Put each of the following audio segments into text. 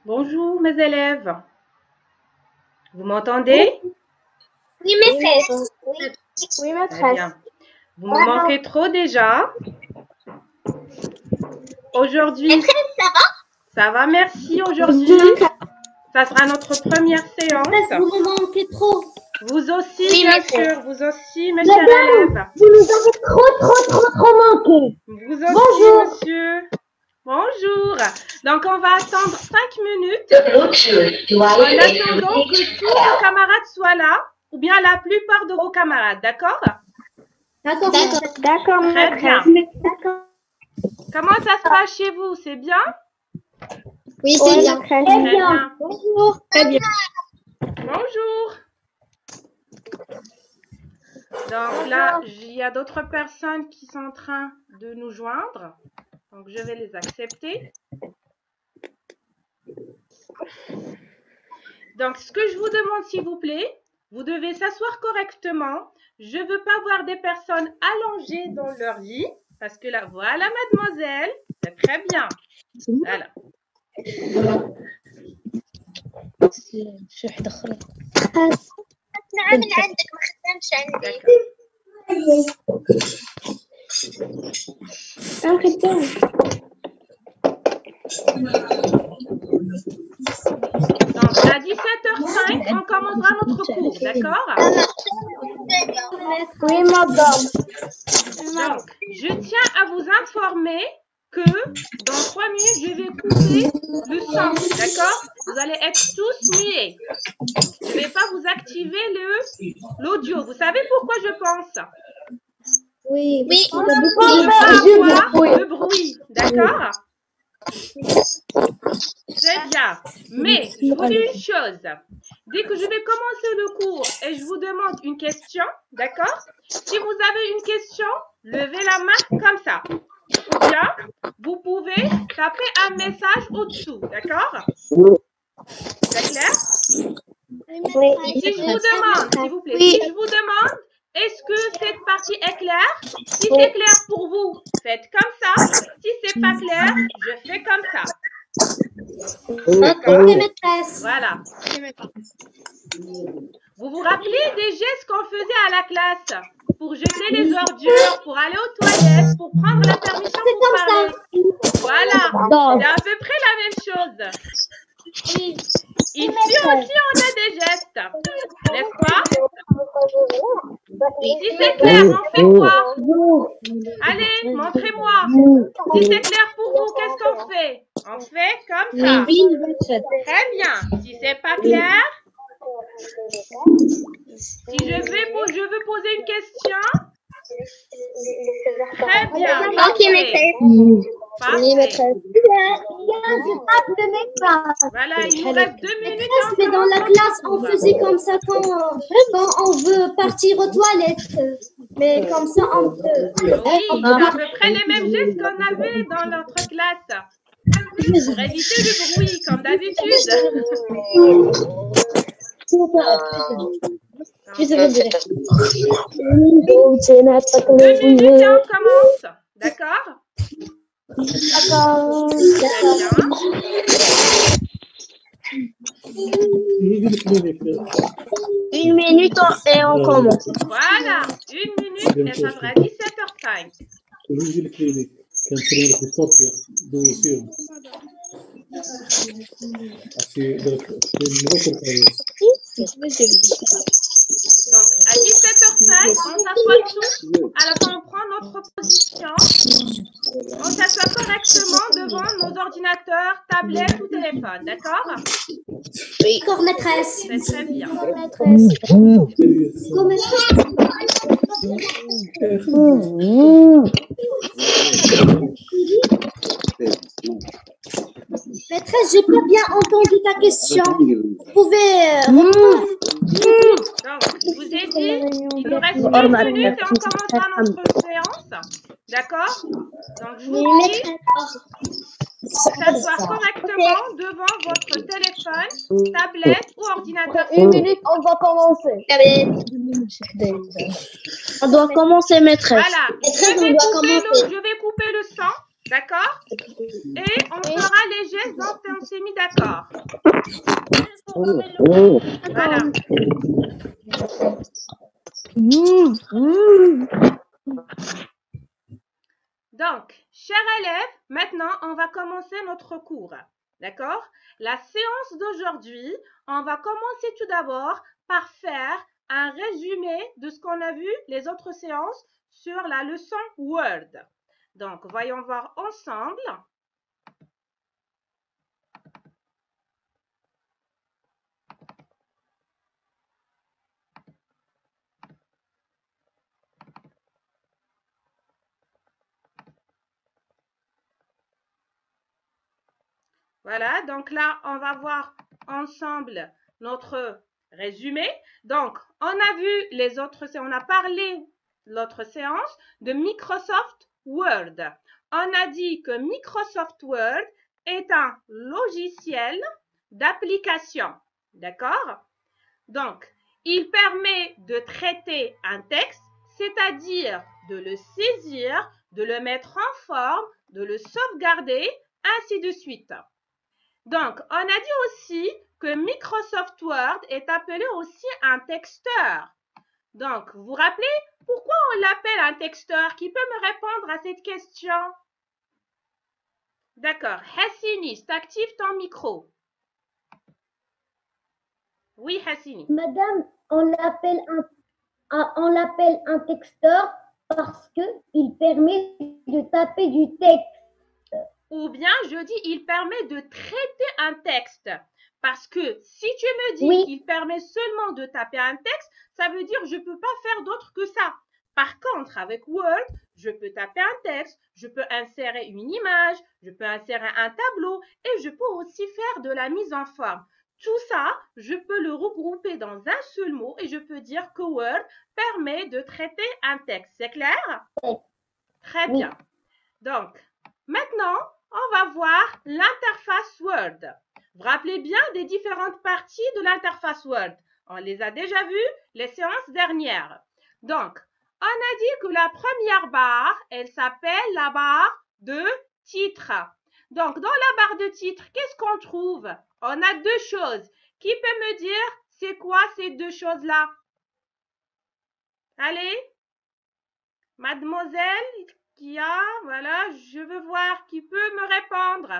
Bonjour mes élèves. Vous m'entendez? Oui, maîtresse. Oui, Très maîtresse. bien. Vous me manquez trop déjà. Aujourd'hui, Maîtresse, ça va? ça va, merci. Aujourd'hui, ça sera notre première séance. Maîtresse, vous me manquez trop. Vous aussi, Oui, bien maîtresse. sûr, vous aussi, mes chers élèves. Vous nous avez trop manqué. Vous aussi, Bonjour. monsieur. Bonjour. Donc, on va attendre 5 minutes en attendant que tous vos camarades soient là, ou bien la plupart de vos camarades, d'accord? D'accord, Très bien. D'accord. Comment ça se passe chez vous? C'est bien? Oui, c'est bien. Très bien. Bonjour. Très bien. Bonjour. Donc là, il y a d'autres personnes qui sont en train de nous joindre. Donc, je vais les accepter. Donc, ce que je vous demande, s'il vous plaît, vous devez s'asseoir correctement. Je ne veux pas voir des personnes allongées dans leur lit. Parce que là, voilà, mademoiselle. C'est très bien. Voilà. نعم من عندك ما خدامش عندي. Donc, à 17h05, on commencera notre cours, d'accord? Oui, madame. Donc, je tiens à vous informer que dans 3 minutes, je vais couper le son, d'accord? Vous allez être tous muets. Je ne vais pas vous activer l'audio. Vous savez pourquoi je pense? Oui. Pour ne pas avoir de bruit, d'accord? Très bien. Mais je vous dis une chose. Dès que je vais commencer le cours et je vous demande une question, d'accord? Si vous avez une question, levez la main comme ça. Ou bien, vous pouvez taper un message au-dessous, d'accord? C'est clair? Si je vous demande, s'il vous plaît, si je vous demande, est-ce que cette partie est claire? Si c'est clair pour vous, faites comme ça. Si c'est pas clair, je fais comme ça. D'accord? Maîtresse. Voilà. Vous vous rappelez des gestes qu'on faisait à la classe pour jeter les ordures, pour aller aux toilettes, pour prendre la permission pour parler? Voilà. C'est à peu près la même chose. Ici aussi, on a des gestes, n'est-ce pas? Si c'est clair, on fait quoi? Allez, montrez-moi. Si c'est clair pour vous, qu'est-ce qu'on fait? On fait comme ça. Très bien. Si c'est pas clair, si je veux poser une question. Très bien. Ok, maîtresse. Parfait. Voilà, il nous reste 2 minutes. Mais dans la classe, on faisait comme ça quand on veut partir aux toilettes. Mais comme ça, on peut. Oui, c'est à peu près les mêmes gestes qu'on avait dans notre classe. Pour éviter le bruit, comme d'habitude. 2 minutes et on commence. D'accord? D'accord. Très bien. Une minute et on commence. Voilà, 1 minute et ça sera 17h05. Donc, à 17h05, on s'assoit tous. À la fin, on prend notre position. On s'assoit correctement devant nos ordinateurs, tablettes ou téléphones. D'accord? D'accord, maîtresse. C'est très bien. Maîtresse, j'ai pas bien entendu ta question. Vous pouvez répondre. Donc, je vous ai dit, il nous reste 1 minute et on commencera notre séance. D'accord? Donc, je vous dis de s'asseoir correctement devant votre téléphone, tablette ou ordinateur. 1 minute, on va commencer. On doit commencer, maîtresse. Voilà. Je vais couper le son. D'accord? Et on fera les gestes dont on s'est mis d'accord. Voilà. Donc, chers élèves, maintenant, on va commencer notre cours. D'accord? La séance d'aujourd'hui, on va commencer tout d'abord par faire un résumé de ce qu'on a vu les autres séances sur la leçon Word. Donc, voyons voir ensemble. Voilà, donc là, on va voir ensemble notre résumé. Donc, on a vu les autres, on a parlé l'autre séance de Microsoft Word. On a dit que Microsoft Word est un logiciel d'application. D'accord? Donc, il permet de traiter un texte, c'est-à-dire de le saisir, de le mettre en forme, de le sauvegarder, ainsi de suite. Donc, on a dit aussi que Microsoft Word est appelé aussi un texteur. Donc, vous vous rappelez pourquoi on l'appelle un texteur? Qui peut me répondre à cette question? D'accord. Hassini, t'actives ton micro. Oui, Hassini. Madame, on l'appelle un texteur parce qu'il permet de taper du texte. Ou bien, je dis, il permet de traiter un texte. Parce que si tu me dis Oui. qu'il permet seulement de taper un texte, ça veut dire que je ne peux pas faire d'autre que ça. Par contre, avec Word, je peux taper un texte, je peux insérer une image, je peux insérer un tableau et je peux aussi faire de la mise en forme. Tout ça, je peux le regrouper dans un seul mot et je peux dire que Word permet de traiter un texte. C'est clair? Oui. Très bien. Donc, maintenant, on va voir l'interface Word. Vous vous rappelez bien des différentes parties de l'interface Word. On les a déjà vues les séances dernières. Donc, on a dit que la première barre, elle s'appelle la barre de titre. Donc, dans la barre de titre, qu'est-ce qu'on trouve? On a deux choses. Qui peut me dire c'est quoi ces deux choses-là? Allez, mademoiselle Kia, voilà, je veux voir qui peut me répondre.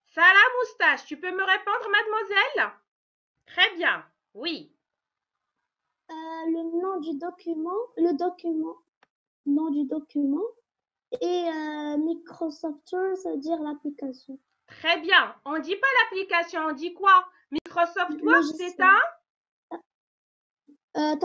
Sarah Moustache, tu peux me répondre, mademoiselle? Très bien, oui. Le nom du document, nom du document et Microsoft Word, ça veut dire l'application. Très bien. On ne dit pas l'application, on dit quoi? Microsoft Word, c'est un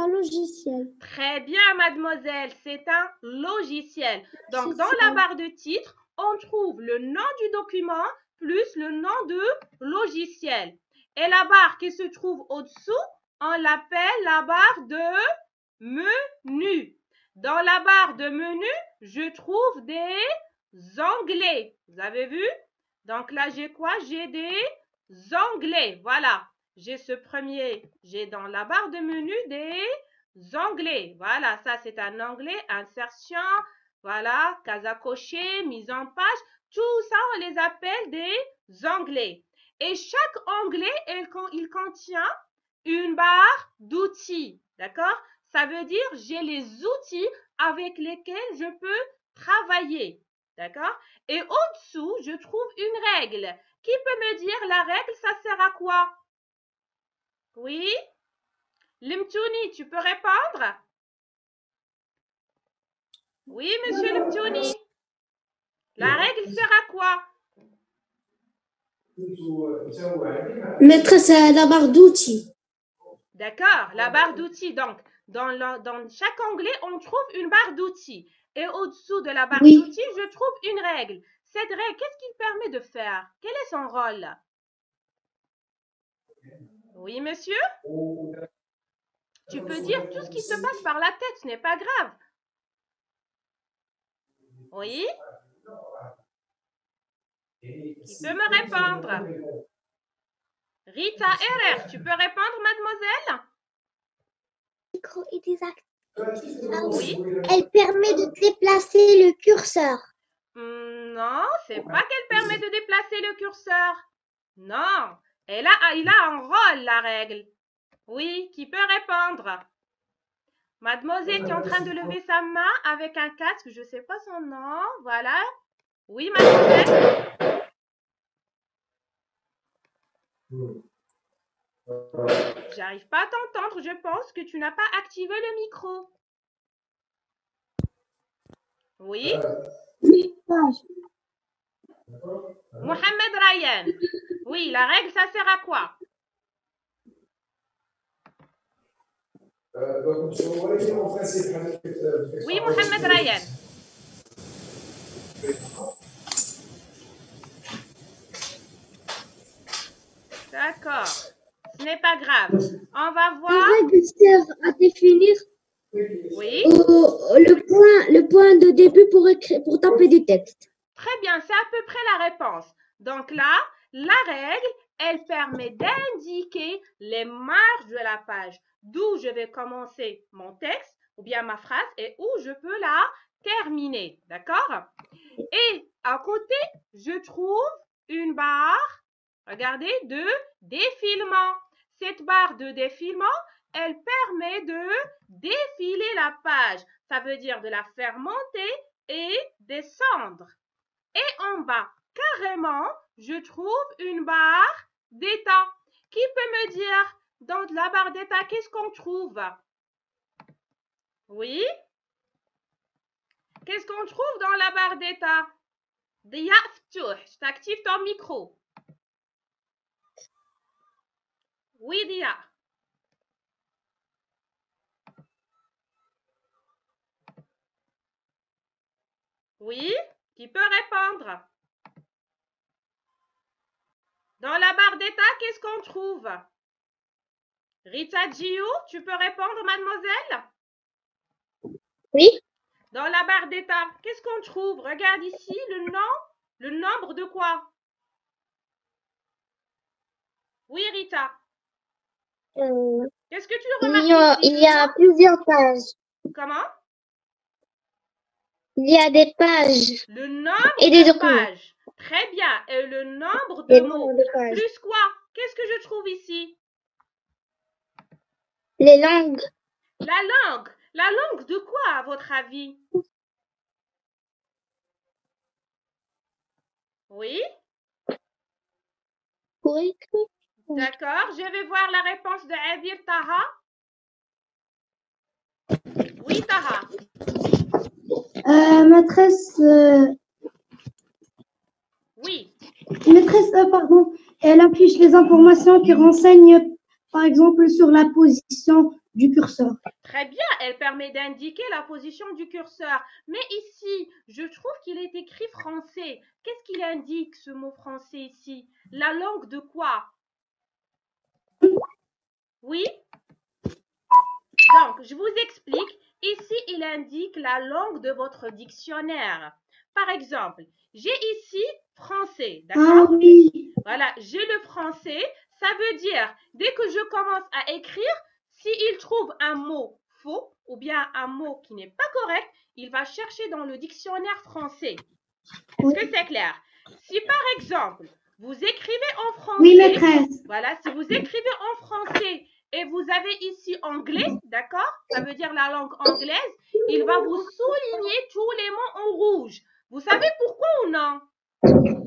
logiciel. Très bien, mademoiselle, c'est un logiciel. Donc, dans la barre de titre, on trouve le nom du document plus le nom de logiciel. Et la barre qui se trouve au-dessous, on l'appelle la barre de menu. Dans la barre de menu, je trouve des onglets. Vous avez vu? Donc là, j'ai quoi? J'ai des onglets. Voilà. J'ai ce premier. J'ai dans la barre de menu des onglets. Voilà, ça c'est un onglet, insertion, voilà, case à cocher, mise en page. Tout ça, on les appelle des onglets. Et chaque onglet, il contient une barre d'outils. D'accord? Ça veut dire j'ai les outils avec lesquels je peux travailler. D'accord? Et au-dessous, je trouve une règle. Qui peut me dire la règle, ça sert à quoi? Oui? Limtouni, tu peux répondre? Oui, monsieur Limtouni. La règle sert à quoi? Maîtresse, c'est la barre d'outils. D'accord, la barre d'outils. Donc, dans chaque onglet, on trouve une barre d'outils. Et au-dessous de la barre d'outils, je trouve une règle. Cette règle, qu'est-ce qu'il permet de faire? Quel est son rôle? Oui, monsieur? Tu peux dire tout ce qui te passe par la tête, ce n'est pas grave. Oui? Qui peut me répondre? Rita RR, tu peux répondre, mademoiselle? Le micro est désactivé. Oui. Elle permet de déplacer le curseur. Non, c'est pas qu'elle permet de déplacer le curseur. Non, il a un rôle, la règle. Oui, qui peut répondre. Mademoiselle qui est en train de lever sa main avec un casque, je ne sais pas son nom, voilà. Oui, mademoiselle. J'arrive pas à t'entendre, je pense que tu n'as pas activé le micro. Oui. Mohamed Ryan. Oui, la règle, ça sert à quoi? Oui, Mohamed Ryan. D'accord. Ce n'est pas grave. On va voir. La règle sert à définir Oui. le point de début pour taper du texte. Très bien, c'est à peu près la réponse. Donc là, la règle, elle permet d'indiquer les marges de la page, d'où je vais commencer mon texte ou bien ma phrase et où je peux la terminer. D'accord? Et à côté, je trouve une barre, regardez, de défilement. Cette barre de défilement, elle permet de défiler la page. Ça veut dire de la faire monter et descendre. Et en bas, carrément, je trouve une barre d'état. Qui peut me dire, dans la barre d'état, qu'est-ce qu'on trouve? Oui? Qu'est-ce qu'on trouve dans la barre d'état? Dia Ftouh, je t'active ton micro. Oui, Dia. Oui? Qui peut répondre? Dans la barre d'état, qu'est-ce qu'on trouve? Rita Giou, tu peux répondre, mademoiselle? Oui. Dans la barre d'état, qu'est-ce qu'on trouve? Regarde ici, le nombre de quoi? Oui, Rita. Qu'est-ce que tu remarques ici? Il y a plusieurs pages. Comment? Il y a des pages. Le nombre et des de documents. pages. Très bien. Et le nombre de mots. pages. Plus quoi? Qu'est-ce que je trouve ici? Les langues. La langue. La langue de quoi, à votre avis? Oui? Pour écrire. D'accord. Je vais voir la réponse de Adir Taha. Oui, Taha. Maîtresse, Oui. pardon, elle affiche les informations qui renseignent, par exemple, sur la position du curseur. Très bien, elle permet d'indiquer la position du curseur. Mais ici, je trouve qu'il est écrit français. Qu'est-ce qu'il indique, ce mot français ici? La langue de quoi? Oui? Donc, je vous explique. Ici, il indique la langue de votre dictionnaire. Par exemple, j'ai ici français, d'accord? Ah oui. Voilà, j'ai le français. Ça veut dire, dès que je commence à écrire, s'il trouve un mot faux ou bien un mot qui n'est pas correct, il va chercher dans le dictionnaire français. Est-ce que c'est clair? Si par exemple, vous écrivez en français, Oui, maîtresse. voilà, si vous écrivez en français et vous avez ici anglais, d'accord? Ça veut dire la langue anglaise, il va vous souligner tous les mots en rouge. Vous savez pourquoi ou non?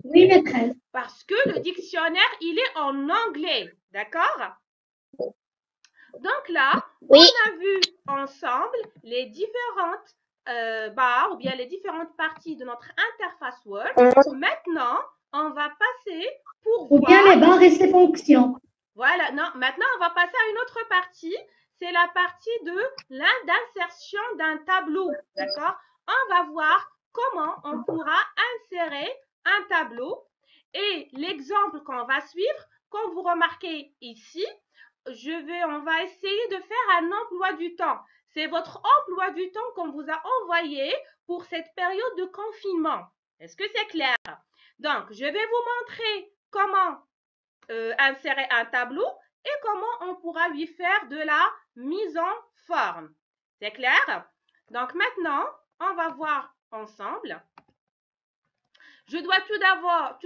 Oui, maîtresse. Parce que le dictionnaire, il est en anglais, d'accord? Donc là, Oui. on a vu ensemble les différentes barres ou bien les différentes parties de notre interface Word. Maintenant, on va passer pour Ou voir... bien les barres et ses fonctions. Voilà, non, maintenant on va passer à une autre partie. C'est la partie de l'insertion d'un tableau, d'accord? On va voir comment on pourra insérer un tableau. Et l'exemple qu'on va suivre, comme vous remarquez ici, on va essayer de faire un emploi du temps. C'est votre emploi du temps qu'on vous a envoyé pour cette période de confinement. Est-ce que c'est clair? Donc, je vais vous montrer comment insérer un tableau et comment on pourra lui faire de la mise en forme. C'est clair? Donc maintenant, on va voir ensemble. Je dois tout d'abord